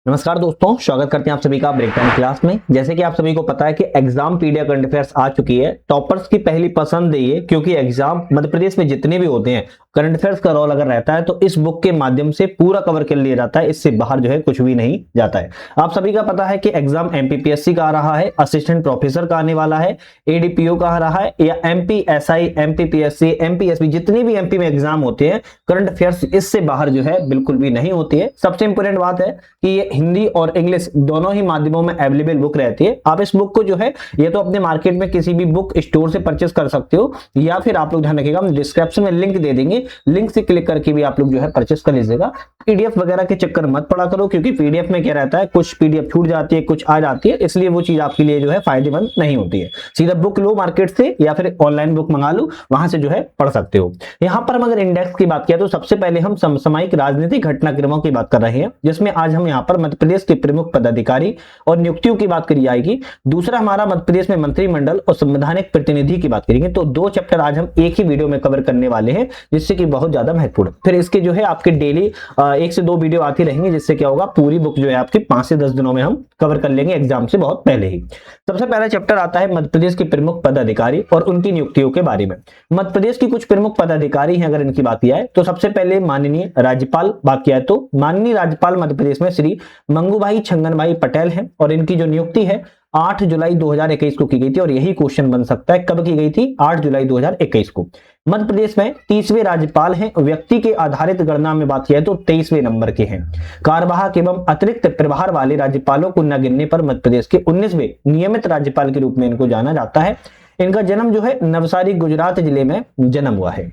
नमस्कार दोस्तों, स्वागत करते हैं आप सभी का ब्रेक टाइम क्लास में। जैसे कि आप सभी को पता है कि एग्जाम पीडिया करंट अफेयर्स आ चुकी है। टॉपर्स की पहली पसंद है क्योंकि एग्जाम मध्य प्रदेश में जितने भी होते हैं करंट अफेयर्स का रोल अगर रहता है तो इस बुक के माध्यम से पूरा कवर कर लिया जाता है। इससे बाहर जो है कुछ भी नहीं जाता है। आप सभी का पता है कि एग्जाम एमपीपीएससी का आ रहा है, असिस्टेंट प्रोफेसर का आने वाला है, एडीपीओ का आ रहा है, या एमपीएसआई, एमपीपीएससी, एमपीएसबी, जितने भी एमपी में एग्जाम होते हैं करंट अफेयर्स इससे बाहर जो है बिल्कुल भी नहीं होती है। सबसे इंपॉर्टेंट बात है कि ये हिंदी और इंग्लिश दोनों ही माध्यमों में अवेलेबल बुक रहती है। आप इस बुक को जो है ये तो अपने मार्केट में किसी भी बुक स्टोर से परचेस कर सकते हो, या फिर आप लोग ध्यान रखिएगा हम डिस्क्रिप्शन में लिंक दे देंगे, लिंक से क्लिक करके भी आप लोग जो है परचेस कर लीजिएगा। पीडीएफ वगैरह के चक्कर मत पड़ा करो, क्योंकि पीडीएफ में क्या रहता है कुछ पीडीएफ छूट जाती है, कुछ आ जाती है, इसलिए वो चीज आपके लिए जो है फायदेमंद नहीं होती है। सीधा बुक लो मार्केट से या फिर ऑनलाइन बुक मंगा लो, वहां से जो है पढ़ सकते हो। यहाँ पर हम अगर इंडेक्स की बात किया तो सबसे पहले हम समसामयिक राजनीतिक घटनाक्रमों की बात कर रहे हैं, जिसमें आज हम यहाँ पर मध्य प्रदेश के प्रमुख पदाधिकारी और नियुक्तियों की बात करी जाएगी। दूसरा हमारा मध्य प्रदेश में मंत्रिमंडल और संवैधानिक प्रतिनिधि की बात करेंगे। तो दो चैप्टर आज हम एक ही वीडियो में कवर करने वाले हैं, जिससे कि बहुत ज्यादा महत्वपूर्ण। फिर इसके जो है आपके डेली 1 से 2 वीडियो आती रहेंगी, जिससे क्या होगा पूरी बुक जो है आपकी 5 से 10 दिनों में हम कवर कर लेंगे एग्जाम से बहुत पहले ही। सबसे पहला चैप्टर आता है मध्य प्रदेश के प्रमुख पदाधिकारी और उनकी नियुक्तियों के बारे में। मध्य प्रदेश की कुछ प्रमुख पदाधिकारी हैं, अगर इनकी बात किया है तो सबसे पहले माननीय राज्यपाल बात किया है तो माननीय राज्यपाल मध्य प्रदेश में श्री मंगूभाई छंगनभाई पटेल हैं, और इनकी जो नियुक्ति है 8 जुलाई 2021 को की गई थी। और यही क्वेश्चन बन सकता है कब की गई थी, 8 जुलाई 2021 को। मध्य प्रदेश में 30वें राज्यपाल हैं। व्यक्ति के आधारित गणना में बात किया तो 23वें नंबर के हैं। कार्यवाहक एवं अतिरिक्त प्रभार वाले राज्यपालों को न गिनने पर मध्य प्रदेश के 19वें नियमित राज्यपाल के रूप में इनको जाना जाता है। इनका जन्म जो है नवसारी गुजरात जिले में जन्म हुआ है।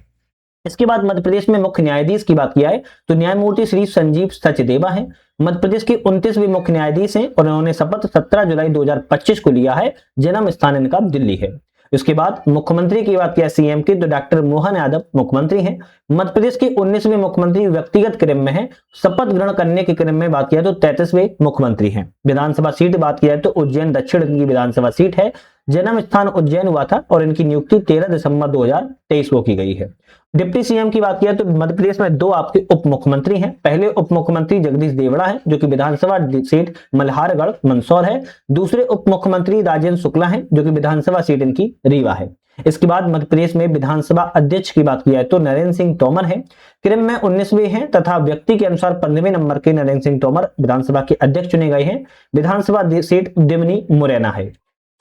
इसके बाद मध्य प्रदेश में मुख्य न्यायाधीश की बात किया है तो न्यायमूर्ति श्री संजीव सचदेवा हैं। मध्य प्रदेश के 29वें मुख्य न्यायाधीश हैं और उन्होंने शपथ 17 जुलाई 2025 को लिया है। जन्म स्थान इनका दिल्ली है। इसके बाद मुख्यमंत्री की बात किया सीएम की तो डॉक्टर मोहन यादव मुख्यमंत्री हैं। मध्य प्रदेश के 19वें मुख्यमंत्री व्यक्तिगत क्रम में है। शपथ ग्रहण करने के क्रम में बात किया तो 33वें मुख्यमंत्री हैं। विधानसभा सीट बात किया तो उज्जैन दक्षिण की विधानसभा सीट है। जन्म स्थान उज्जैन हुआ था और इनकी नियुक्ति 13 दिसंबर 2023 को की गई है। डिप्टी सीएम की बात किया तो मध्य प्रदेश में 2 आपके उप मुख्यमंत्री हैं। पहले उप मुख्यमंत्री जगदीश देवड़ा हैं, जो कि विधानसभा सीट मल्हारगढ़ मंदसौर है। दूसरे उप मुख्यमंत्री राजेंद्र शुक्ला हैं, जो कि विधानसभा सीट इनकी रीवा है। इसके बाद मध्य प्रदेश में विधानसभा अध्यक्ष की बात किया है तो नरेंद्र सिंह तोमर हैं। क्रम में 19वें हैं तथा व्यक्ति के अनुसार 15वें नंबर के नरेंद्र सिंह तोमर विधानसभा के अध्यक्ष चुने गए हैं। विधानसभा सीट दिमनी मुरैना है।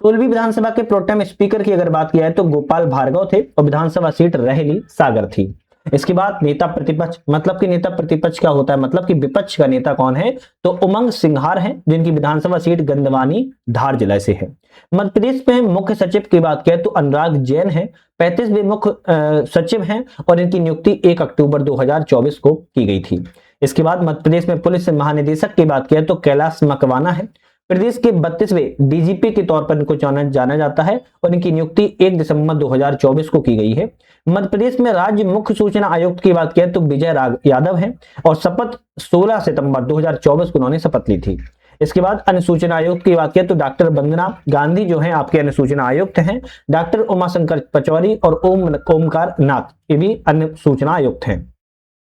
16वीं विधानसभा के प्रोटेम स्पीकर की अगर बात किया है तो गोपाल भार्गव थे और विधानसभा सीट रहेली सागर थी। इसके बाद नेता प्रतिपक्ष, मतलब कि नेता प्रतिपक्ष क्या होता है, मतलब कि विपक्ष का नेता कौन है तो उमंग सिंघार हैं, जिनकी विधानसभा सीट गंदवानी धार जिला से है। मध्य प्रदेश में मुख्य सचिव की बात किया तो अनुराग जैन है। 35वें मुख्य सचिव हैं और इनकी नियुक्ति 1 अक्टूबर 2024 को की गई थी। इसके बाद मध्य प्रदेश में पुलिस महानिदेशक की बात किया तो कैलाश मकवाना है। प्रदेश के 32वें डीजीपी के तौर पर इनको जाना जाता है और इनकी नियुक्ति 1 दिसंबर 2024 को की गई है। मध्य प्रदेश में राज्य मुख्य सूचना आयुक्त की बात किया तो विजय यादव हैं और शपथ 16 सितंबर 2024 को उन्होंने शपथ ली थी। इसके बाद अन्य सूचना आयुक्त की बात किया तो डॉक्टर वंदना गांधी जो है आपके अन्य सूचना आयुक्त हैं। डॉक्टर उमाशंकर पचौरी और ओमकार नाथ ये भी अन्य सूचना आयुक्त हैं।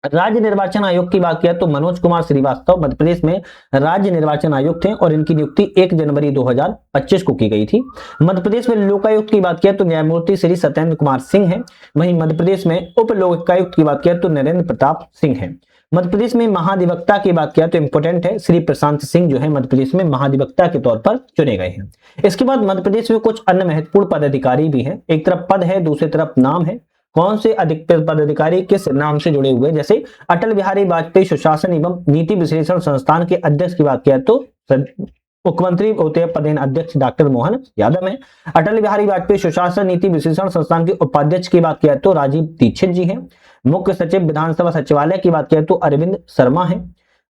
राज्य निर्वाचन आयोग की बात किया तो मनोज कुमार श्रीवास्तव मध्य प्रदेश में राज्य निर्वाचन आयुक्त हैं और इनकी नियुक्ति 1 जनवरी 2025 को की गई थी। मध्य प्रदेश में लोकायुक्त की बात किया तो न्यायमूर्ति श्री सत्येंद्र कुमार सिंह हैं। वहीं मध्य प्रदेश में उप लोकायुक्त की बात किया तो नरेंद्र प्रताप सिंह हैं। मध्य प्रदेश में महाधिवक्ता की बात किया तो इंपोर्टेंट है श्री प्रशांत सिंह जो है मध्य प्रदेश में महाधिवक्ता के तौर पर चुने गए हैं। इसके बाद मध्य प्रदेश में कुछ अन्य महत्वपूर्ण पदाधिकारी भी हैं। एक तरफ पद है, दूसरी तरफ नाम है। कौन से अधिक पदाधिकारी किस नाम से जुड़े हुए, जैसे अटल बिहारी वाजपेयी सुशासन एवं नीति विश्लेषण संस्थान के अध्यक्ष की बात किया तो मुख्यमंत्री होते हैं पदेन अध्यक्ष डॉक्टर मोहन यादव हैं। अटल बिहारी वाजपेयी सुशासन नीति विश्लेषण संस्थान के उपाध्यक्ष की बात किया तो राजीव दीक्षित जी हैं। मुख्य सचिव विधानसभा सचिवालय की बात किया तो अरविंद शर्मा है।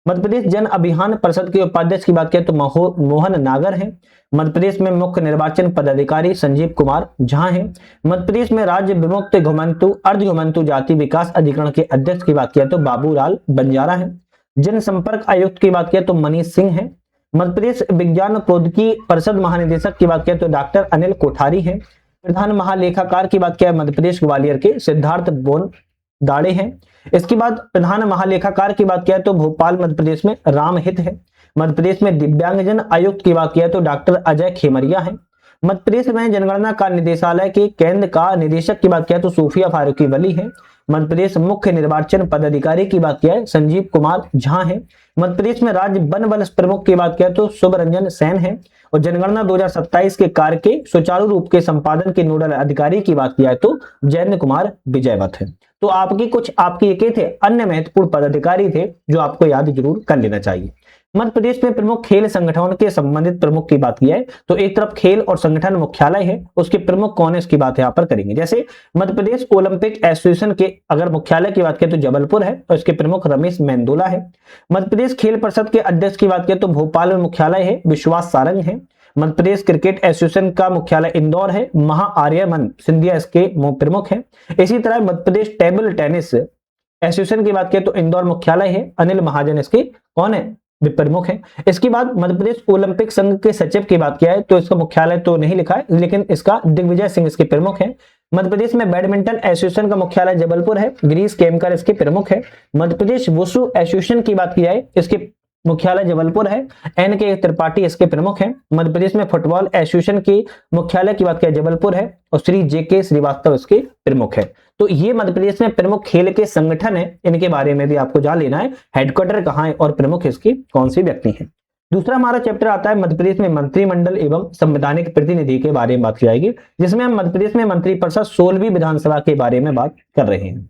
मध्य प्रदेश जन अभियान परिषद के उपाध्यक्ष की बात किया तो मोहन नागर हैं। मध्य प्रदेश में मुख्य निर्वाचन पदाधिकारी संजीव कुमार झा हैं। मध्य प्रदेश में राज्य विमुक्त घुमंतु अर्ध घुमंतु जाति विकास अधिकरण के अध्यक्ष की बात किया तो बाबूलाल बंजारा है। जनसंपर्क आयुक्त की बात किया तो मनीष सिंह है। मध्य प्रदेश विज्ञान प्रौद्योगिकी परिषद महानिदेशक की बात किया तो डॉक्टर अनिल कोठारी हैं। प्रधान महालेखाकार की बात किया मध्य प्रदेश ग्वालियर के सिद्धार्थ बोन दाड़े हैं। इसके बाद प्रधान महालेखाकार की बात किया तो भोपाल मध्य प्रदेश में रामहित है। मध्य प्रदेश में दिव्यांगजन आयुक्त की बात किया तो डॉक्टर अजय खेमरिया है। मध्य प्रदेश में जनगणना का निदेशालय के केंद्र का निदेशक की बात किया तो सूफिया फारूकी वली है। मध्य प्रदेश मुख्य निर्वाचन पदाधिकारी की बात किया है संजीव कुमार झा है। मध्य प्रदेश में राज्य वन बल प्रमुख की बात किया तो शुभरंजन सेन है। और जनगणना 2027 के कार्य के सुचारू रूप के संपादन के नोडल अधिकारी की बात किया है तो जयेंद्र कुमार विजयवत है। तो आपके ये थे अन्य महत्वपूर्ण पदाधिकारी थे जो आपको याद जरूर कर लेना चाहिए। मध्य प्रदेश में प्रमुख खेल संगठनों के संबंधित प्रमुख की बात की है तो एक तरफ खेल और संगठन मुख्यालय है, उसके प्रमुख कौन है इसकी बात यहाँ पर करेंगे। जैसे मध्य प्रदेश ओलंपिक एसोसिएशन के अगर मुख्यालय की बात करें तो जबलपुर है और इसके प्रमुख रमेश मेंदोला है। मध्य प्रदेश खेल परिषद के अध्यक्ष की बात करें तो भोपाल में मुख्यालय है विश्वास सारंग है। मध्य प्रदेश क्रिकेट एसोसिएशन का मुख्यालय इंदौर है, महा आर्यमन सिंधिया इसके प्रमुख है। इसी तरह Madhya Pradesh table tennis association की बात करें तो इंदौर मुख्यालय है, अनिल महाजन इसके कौन है प्रमुख है। इसके बाद मध्य प्रदेश ओलंपिक संघ के सचिव की बात किया है तो इसका मुख्यालय तो नहीं लिखा है लेकिन इसका दिग्विजय सिंह इसके प्रमुख है। मध्य प्रदेश में बैडमिंटन एसोसिएशन का मुख्यालय जबलपुर है, गिरीश केमकर इसके प्रमुख है। मध्य प्रदेश वुशु एसोसिएशन की बात की जाए इसके मुख्यालय जबलपुर है, एन के त्रिपाठी इसके प्रमुख हैं। मध्य प्रदेश में फुटबॉल एसोसिएशन की मुख्यालय की बात किया जबलपुर है और श्री जेके श्रीवास्तव इसके प्रमुख है। तो ये मध्य प्रदेश में प्रमुख खेल के संगठन है, इनके बारे में भी आपको जान लेना है, हेडक्वार्टर कहाँ है और प्रमुख इसके कौन सी व्यक्ति हैं। दूसरा हमारा चैप्टर आता है मध्य प्रदेश में मंत्रिमंडल एवं संवैधानिक प्रतिनिधि के बारे में बात की जाएगी, जिसमें हम मध्य प्रदेश में मंत्रिपरिषद 16वीं विधानसभा के बारे में बात कर रहे हैं।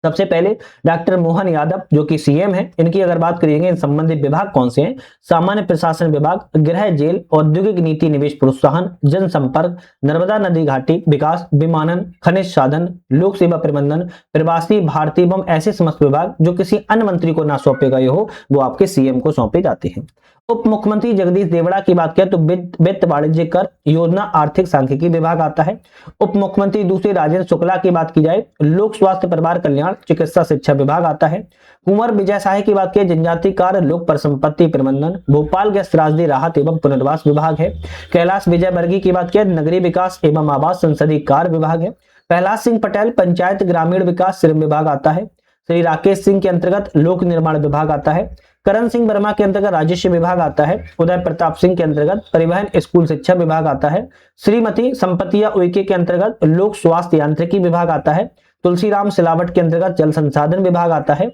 सबसे पहले डॉक्टर मोहन यादव जो कि सीएम है, इनकी अगर बात करेंगे इन संबंधित विभाग कौन से हैं, सामान्य प्रशासन विभाग, गृह जेल, औद्योगिक नीति निवेश प्रोत्साहन, जनसंपर्क, नर्मदा नदी घाटी विकास, विमानन, खनिज साधन, लोक सेवा प्रबंधन, प्रवासी भारतीय एवं ऐसे समस्त विभाग जो किसी अन्य मंत्री को ना सौंपे गए हो वो आपके सीएम को सौंपे जाते हैं। उप मुख्यमंत्री जगदीश देवड़ा की बात करें तो वित्त वाणिज्य कर योजना आर्थिक सांख्यिकी विभाग आता है। उप मुख्यमंत्री दूसरे राजेंद्र शुक्ला की बात की जाए लोक स्वास्थ्य परिवार कल्याण चिकित्सा शिक्षा विभाग आता है। कुंवर विजय शाही की बात करें जनजाति कार्य लोक परिसंपत्ति प्रबंधन भोपाल गैस त्रासदी राहत एवं पुनर्वास विभाग है। कैलाश विजयवर्गीय की बात करें नगरीय विकास एवं आवास संसदीय कार्य विभाग है। प्रहलाद सिंह पटेल पंचायत ग्रामीण विकास श्रम विभाग आता है। श्री राकेश सिंह के अंतर्गत लोक निर्माण विभाग आता है। करण सिंह वर्मा के अंतर्गत राजस्व विभाग आता है। उदय प्रताप सिंह के अंतर्गत परिवहन स्कूल शिक्षा विभाग आता है। श्रीमती संपतिया उइके के अंतर्गत लोक स्वास्थ्य यांत्रिकी विभाग आता है। तुलसीराम सिलावट के अंतर्गत जल संसाधन विभाग आता है।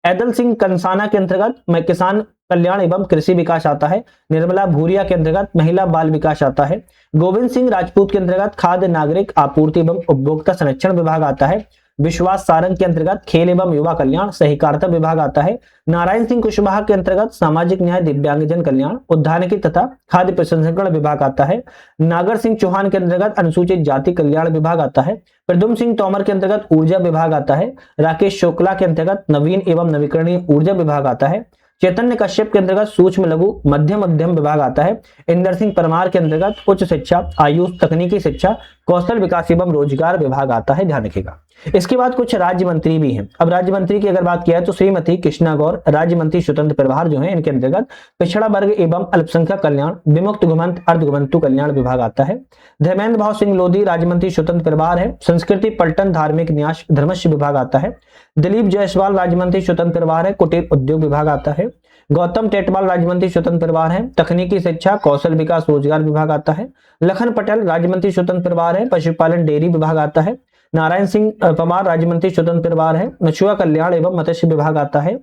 ऐदल सिंह कंसाना के अंतर्गत किसान कल्याण एवं कृषि विकास आता है। निर्मला भूरिया के अंतर्गत महिला बाल विकास आता है। गोविंद सिंह राजपूत के अंतर्गत खाद्य नागरिक आपूर्ति एवं उपभोक्ता संरक्षण विभाग आता है। विश्वास सारंग के अंतर्गत खेल एवं युवा कल्याण सहकारिता विभाग आता है। नारायण सिंह कुशवाहा के अंतर्गत सामाजिक न्याय दिव्यांगजन कल्याण उद्यानिकी तथा खाद्य प्रसंस्करण विभाग आता है। नागर सिंह चौहान के अंतर्गत अनुसूचित जाति कल्याण विभाग आता है। प्रद्युम्न सिंह तोमर के अंतर्गत ऊर्जा विभाग आता है। राकेश शुक्ला के अंतर्गत नवीन एवं नवीकरणीय ऊर्जा विभाग आता है। चैतन्य कश्यप के अंतर्गत सूक्ष्म लघु मध्यम उद्यम विभाग आता है। इंदर सिंह परमार के अंतर्गत उच्च शिक्षा आयुष तकनीकी शिक्षा कौशल विकास एवं रोजगार विभाग आता है, ध्यान रखिएगा। इसके बाद कुछ राज्य मंत्री भी हैं। अब राज्य मंत्री की अगर बात किया है तो श्रीमती कृष्णा गौर राज्य मंत्री स्वतंत्र प्रभार जो है इनके अंतर्गत पिछड़ा वर्ग एवं अल्पसंख्यक कल्याण विमुक्त घुमंत अर्धघुमंतु कल्याण विभाग आता है। धर्मेंद्र भाव सिंह लोधी राज्य मंत्री स्वतंत्र प्रभार है। संस्कृति पर्यटन धार्मिक न्यास धर्मस्य विभाग आता है। दिलीप जायसवाल राज्य मंत्री स्वतंत्र प्रभार है। कुटीर उद्योग विभाग आता है। गौतम टेटवाल राज्य मंत्री स्वतंत्र प्रभार है। तकनीकी शिक्षा कौशल विकास रोजगार विभाग आता है। लखन पटेल राज्य मंत्री स्वतंत्र प्रभार है। पशुपालन डेयरी विभाग आता है। नारायण सिंह पवार राज्य मंत्री स्वतंत्र प्रभार है। मछुआ कल्याण एवं मत्स्य विभाग आता है।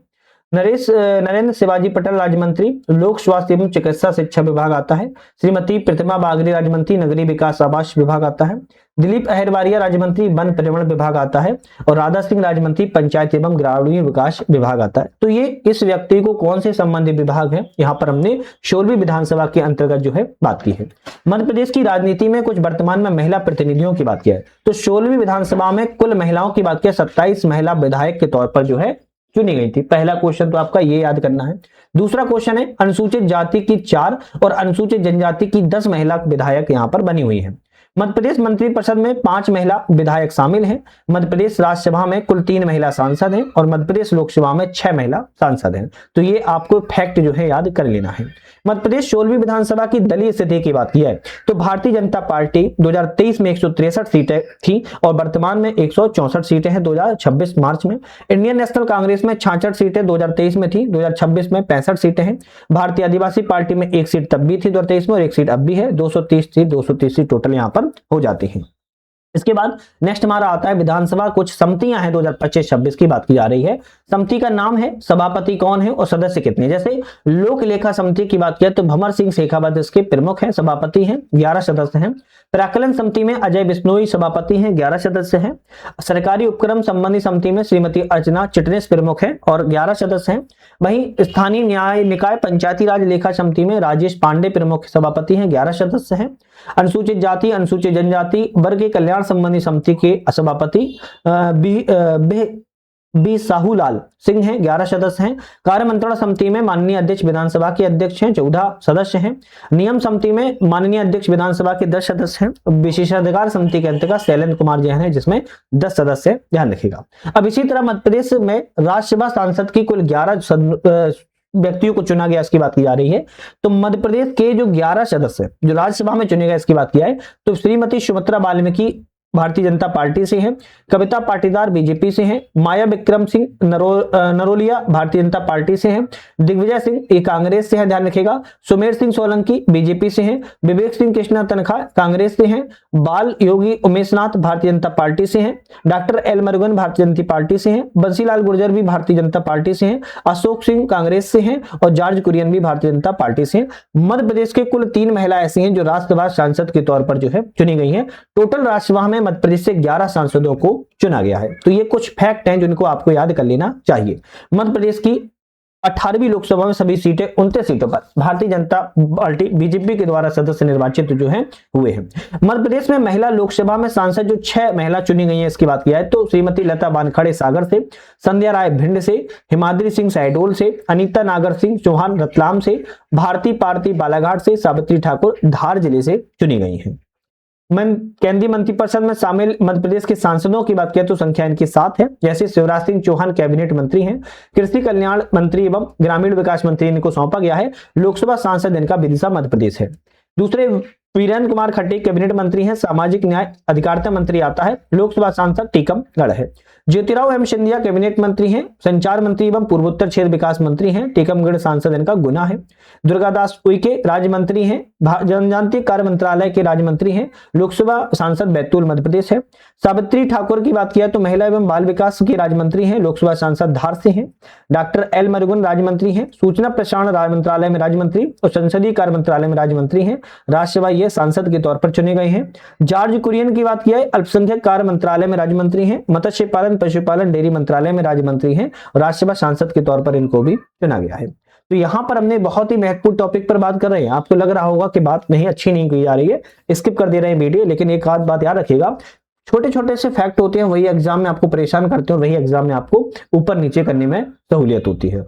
नरेंद्र शिवाजी पटेल राज्य मंत्री लोक स्वास्थ्य एवं चिकित्सा शिक्षा विभाग आता है। श्रीमती प्रतिमा बागरी राज्य मंत्री नगरीय विकास आवास विभाग आता है। दिलीप अहरवारिया राज्य मंत्री वन पर्यावरण विभाग आता है और राधा सिंह राज्य मंत्री पंचायत एवं ग्रामीण विकास विभाग आता है। तो ये इस व्यक्ति को कौन से संबंधित विभाग है यहाँ पर हमने 16वीं विधानसभा के अंतर्गत जो है बात की है। मध्य प्रदेश की राजनीति में कुछ वर्तमान में महिला प्रतिनिधियों की बात किया है तो 16वीं विधानसभा में कुल महिलाओं की बात किया 27 महिला विधायक के तौर पर जो है चुनी गई थी। पहला क्वेश्चन तो आपका ये याद करना है। दूसरा क्वेश्चन है अनुसूचित जाति की 4 और अनुसूचित जनजाति की 10 महिला विधायक यहाँ पर बनी हुई है। मध्य प्रदेश मंत्रिपरिषद में 5 महिला विधायक शामिल हैं। मध्य प्रदेश राज्यसभा में कुल 3 महिला सांसद हैं और मध्य प्रदेश लोकसभा में 6 महिला सांसद हैं। तो ये आपको फैक्ट जो है याद कर लेना है। मध्य प्रदेश 16वीं विधानसभा की दलीय स्थिति की बात की है तो भारतीय जनता पार्टी 2023 में 163 सीटें थी और वर्तमान में 164 सीटें हैं 2026 मार्च में। इंडियन नेशनल कांग्रेस में 66 सीटें 2023 में थी, 2026 में 65 सीटें हैं। भारतीय आदिवासी पार्टी में 1 सीट तब भी थी 2023 में और 1 सीट अब भी है। 230 सीट टोटल यहाँ पर हो जाती है। इसके बाद नेक्स्ट हमारा आता है विधानसभा कुछ समितियां हैं 2025-26 की बात की जा रही है। समिति का नाम है, सभापति कौन है और सदस्य कितने। जैसे लोक लेखा समिति की बात किया तो भंवर सिंह शेखावत इसके प्रमुख हैं, सभापति हैं, 11 सदस्य हैं। प्राकलन समिति में अजय बिश्नोई सभापति हैं, 11 सदस्य हैं। सरकारी उपक्रम संबंधी समिति में श्रीमती अर्चना चिटनेस प्रमुख हैं और 11 सदस्य हैं। वहीं स्थानीय न्याय निकाय पंचायती राज लेखा समिति में राजेश पांडे प्रमुख सभापति हैं, 11 सदस्य हैं। अनुसूचित जाति अनुसूचित जनजाति वर्ग के कल्याण संबंधी समिति के सभापति बी साहूलाल सिंह हैं, 11 सदस्य हैं। कार्य मंत्रणा समिति में माननीय अध्यक्ष विधानसभा के अध्यक्ष हैं, 14 सदस्य हैं। नियम समिति में माननीय अध्यक्ष विधानसभा के 10 सदस्य हैं। विशेषाधिकार समिति के अंतर्गत शैलेंद्र कुमार जैन है जिसमें 10 सदस्य हैं, ध्यान रखिएगा। अब इसी तरह मध्य प्रदेश में राज्यसभा सांसद की कुल 11 व्यक्तियों को चुना गया इसकी बात की जा रही है। तो मध्य प्रदेश के जो 11 सदस्य जो राज्यसभा में चुने गए इसकी बात किया है तो श्रीमती सुमित्रा वाल्मीकि भारतीय जनता पार्टी से हैं, कविता पाटीदार बीजेपी से हैं, माया विक्रम सिंह नरोलिया भारतीय जनता पार्टी से हैं, दिग्विजय सिंह ये कांग्रेस से है, ध्यान रखिएगा। सुमेर सिंह सोलंकी बीजेपी से हैं, विवेक सिंह कृष्णा तनखा कांग्रेस से हैं, बाल योगी उमेशनाथ भारतीय जनता पार्टी से हैं, doctor L Murugan Bharatiya Janata party से हैं, बंसीलाल गुर्जर भी भारतीय जनता पार्टी से हैं, अशोक सिंह कांग्रेस से हैं और जॉर्ज कुरियन भी भारतीय जनता पार्टी से हैं। मध्य प्रदेश के कुल 3 महिला ऐसी हैं जो राज्यसभा सांसद के तौर पर जो है चुनी गई हैं। टोटल राज्यसभा में मध्य प्रदेश से 11 सांसदों को चुना गया है। तो ये कुछ फैक्ट हैं जिनको आपको याद कर लेना चाहिए। मध्य प्रदेश की 18वीं लोकसभा में सभी सीटें 29 सीटों पर भारतीय जनता पार्टी बीजेपी के द्वारा सदस्य निर्वाचित जो हैं हुए हैं। मध्य प्रदेश में महिला लोकसभा में सांसद जो 6 महिला चुनी गई हैं इसकी बात किया है तो श्रीमती लता वानखड़े सागर से, संध्या राय भिंड से, हिमाद्री सिंह शहडोल से, अनीता नागर सिंह चौहान रतलाम से, भारती पारती बालाघाट से, सावित्री ठाकुर धार जिले से चुनी गई हैं। केंद्रीय मंत्रिपरिषद में शामिल मध्य प्रदेश के सांसदों की बात करें तो संख्या इनकी 7 है। जैसे शिवराज सिंह चौहान कैबिनेट मंत्री हैं, कृषि कल्याण मंत्री एवं ग्रामीण विकास मंत्री इनको सौंपा गया है। लोकसभा सांसद इनका विदिशा मध्य प्रदेश है। दूसरे वीरेंद्र कुमार खट्टी कैबिनेट मंत्री हैं, सामाजिक न्याय अधिकारिता मंत्री आता है। लोकसभा सांसद टीकमगढ़ है। ज्योतिराव एम सिंधिया कैबिनेट मंत्री हैं, संचार मंत्री एवं पूर्वोत्तर क्षेत्र विकास मंत्री हैं। टीकमगढ़ सांसद इनका गुना है। दुर्गादास उइके राज्य मंत्री हैं, जनजातीय कार्य मंत्रालय के राज्य मंत्री हैं। लोकसभा सांसद बैतूल मध्य प्रदेश है। सावित्री ठाकुर की बात किया तो महिला एवं बाल विकास के राज्य मंत्री हैं। लोकसभा सांसद धार से हैं। डॉक्टर एल मुरुगन राज्य मंत्री हैं, सूचना प्रसारण राज्य मंत्रालय में राज्य मंत्री और संसदीय कार्य मंत्रालय में राज्य मंत्री हैं। राज्यसभा ये सांसद के तौर पर चुने गए हैं। जॉर्ज कुरियन की बात किया है, अल्पसंख्यक कार्य मंत्रालय में राज्य मंत्री हैं। मत्स्य पालन पशुपालन डेयरी मंत्रालय में राज्य मंत्री हैं और राज्यसभा सांसद के तौर पर इनको भी चुना गया है। तो यहां पर हमने बहुत ही महत्वपूर्ण टॉपिक पर बात कर रहे हैं। आपको लग रहा होगा कि बात नहीं अच्छी नहीं की जा रही है, स्किप कर दे रहे हैं वीडियो, लेकिन एक आध बात याद रखिएगा, छोटे छोटे से फैक्ट होते हैं वही एग्जाम में आपको परेशान करते हैं, वही एग्जाम में आपको ऊपर नीचे करने में सहूलियत होती है।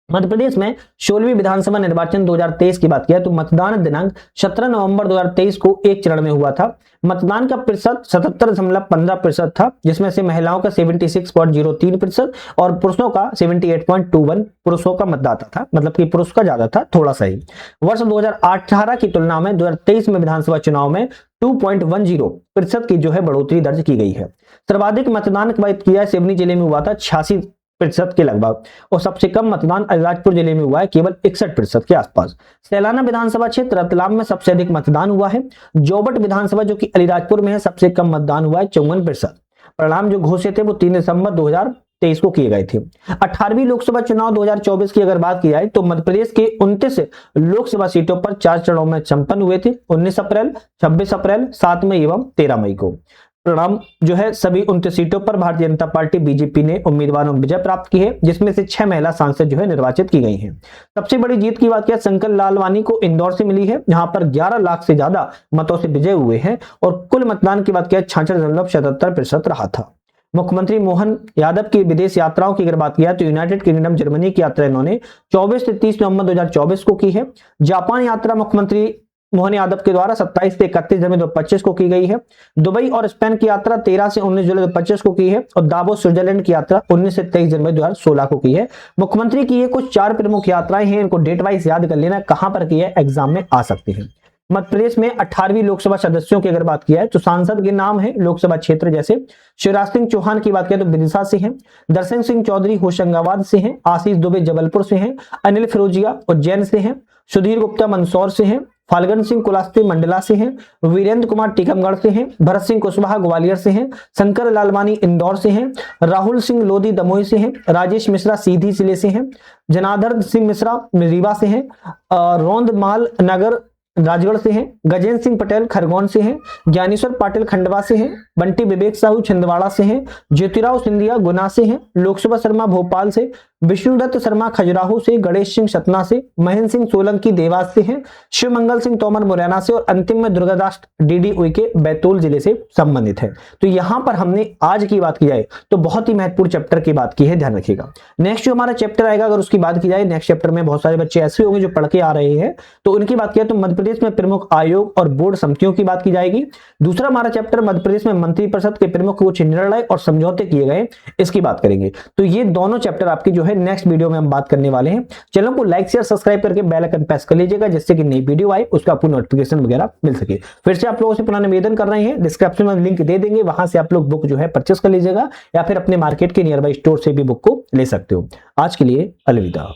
मध्य प्रदेश में 16वीं विधानसभा निर्वाचन 2023 की बात किया तो मतदान दिनांक 17 नवंबर 2023 को एक चरण में हुआ था। मतदान का प्रतिशत 77.15% था, जिसमें से महिलाओं का 76.03% और पुरुषों का 78.21 पुरुषों का मतदाता था, मतलब कि पुरुष का ज्यादा था थोड़ा सा ही। वर्ष 2018 की तुलना में 2023 में विधानसभा चुनाव में 2.10% की जो है बढ़ोतरी दर्ज की गई है। सर्वाधिक मतदान किया सिवनी जिले में हुआ था 86% के लगभग और सबसे कम मतदान अलीराजपुर जिले में हुआ है केवल 61% के आसपास। सैलाना विधानसभा क्षेत्र रतलाम में सबसे अधिक मतदान हुआ है। जोबट विधानसभा जो कि अलीराजपुर में है सबसे कम मतदान हुआ है 54%। परिणाम जो घोषित थे वो 3 दिसंबर 2023 को किए गए थे। 18वीं लोकसभा चुनाव 2024 की अगर बात की जाए तो मध्य प्रदेश के 29 लोकसभा सीटों पर 4 चरणों में संपन्न हुए थे, 19 अप्रैल, 26 अप्रैल, 7 मई एवं 13 मई को। परिणाम जो है सभी 29 सीटों पर भारतीय जनता पार्टी बीजेपी ने उम्मीदवारों में विजय प्राप्त की है, जिसमें से 6 महिला सांसद जो है निर्वाचित की गई हैं। सबसे बड़ी जीत की बात किया शंकर लालवानी को इंदौर से मिली है, जहां पर 11 लाख से ज्यादा मतों से विजय हुए हैं और कुल मतदान की बात किया 66.77% रहा था। मुख्यमंत्री मोहन यादव की विदेश यात्राओं की अगर बात किया तो यूनाइटेड किंगडम जर्मनी की यात्रा इन्होंने 24 से 30 नवंबर 2024 को की है। जापान यात्रा मुख्यमंत्री मोहन यादव के द्वारा 27 से 31 जनवरी 2025 को की गई है। दुबई और स्पेन की यात्रा 13 से 19 जुलाई 2025 को की है और दावोस स्विट्जरलैंड की यात्रा 19 से 23 जनवरी 2016 को की है। मुख्यमंत्री की ये कुछ 4 प्रमुख यात्राएं हैं, इनको डेट वाइज याद कर लेना, कहां पर की है, एग्जाम में आ सकती है। मध्य प्रदेश में 18वीं लोकसभा सदस्यों की अगर बात किया है तो सांसद के नाम है लोकसभा क्षेत्र, जैसे शिवराज सिंह चौहान की बात करें तो विदिशा से हैं, दर्शन सिंह चौधरी होशंगाबाद से हैं, आशीष दुबे जबलपुर से हैं, अनिल फिरोजिया उज्जैन से हैं, सुधीर गुप्ता मंदसौर से हैं, फाल्गुन सिंह कुलास्ते मंडला से हैं, वीरेंद्र कुमार टीकमगढ़ से हैं, भरत सिंह कुशवाहा ग्वालियर से हैं, शंकर लालवानी इंदौर से हैं, राहुल सिंह लोधी दमोह से हैं, राजेश मिश्रा सीधी जिले से हैं, जनार्दन सिंह मिश्रा रीवा से हैं, रोंदमाल नगर राजगढ़ से हैं, गजेंद्र सिंह पटेल खरगोन से हैं, ज्ञानेश्वर पाटिल खंडवा से हैं, बंटी विवेक साहू छिंदवाड़ा से हैं, ज्योतिराव सिंधिया गुना से हैं, लोकसभा शर्मा भोपाल से, विष्णुदत्त शर्मा खजुराहो से, गणेश सिंह सतना से, महेंद्र सिंह सोलंकी देवास से हैं, शिवमंगल सिंह तोमर मुरैना से और अंतिम में दुर्गादास डीडी उइके बैतूल जिले से संबंधित है। तो यहां पर हमने आज की बात की जाए तो बहुत ही महत्वपूर्ण चैप्टर की बात की है, ध्यान रखिएगा। नेक्स्ट जो हमारा चैप्टर आएगा अगर उसकी बात की जाए, नेक्स्ट चैप्टर में बहुत सारे बच्चे ऐसे होंगे जो पढ़ के आ रहे हैं, तो उनकी बात किया तो मध्य प्रदेश में प्रमुख आयोग और बोर्ड समितियों की बात की जाएगी। दूसरा हमारा चैप्टर मध्य प्रदेश में मंत्रिपरिषद के प्रमुख कुछ निर्णय और समझौते किए गए, इसकी बात करेंगे। तो ये दोनों चैप्टर आपकी जो है नेक्स्ट वीडियो में हम बात करने वाले हैं। चैनल को लाइक शेयर सब्सक्राइब करके बेल आइकन प्रेस कर लीजिएगा, जिससे कि नई वीडियो आए उसका आपको नोटिफिकेशन वगैरह मिल सके। फिर से आप लोगों से पुनः निवेदन कर रहे हैं, डिस्क्रिप्शन में लिंक दे देंगे, वहां से आप लोग बुक जो है परचेस कर लीजिएगा या फिर अपने मार्केट के नियर बाई स्टोर से भी बुक को ले सकते हो। आज के लिए अलविदा।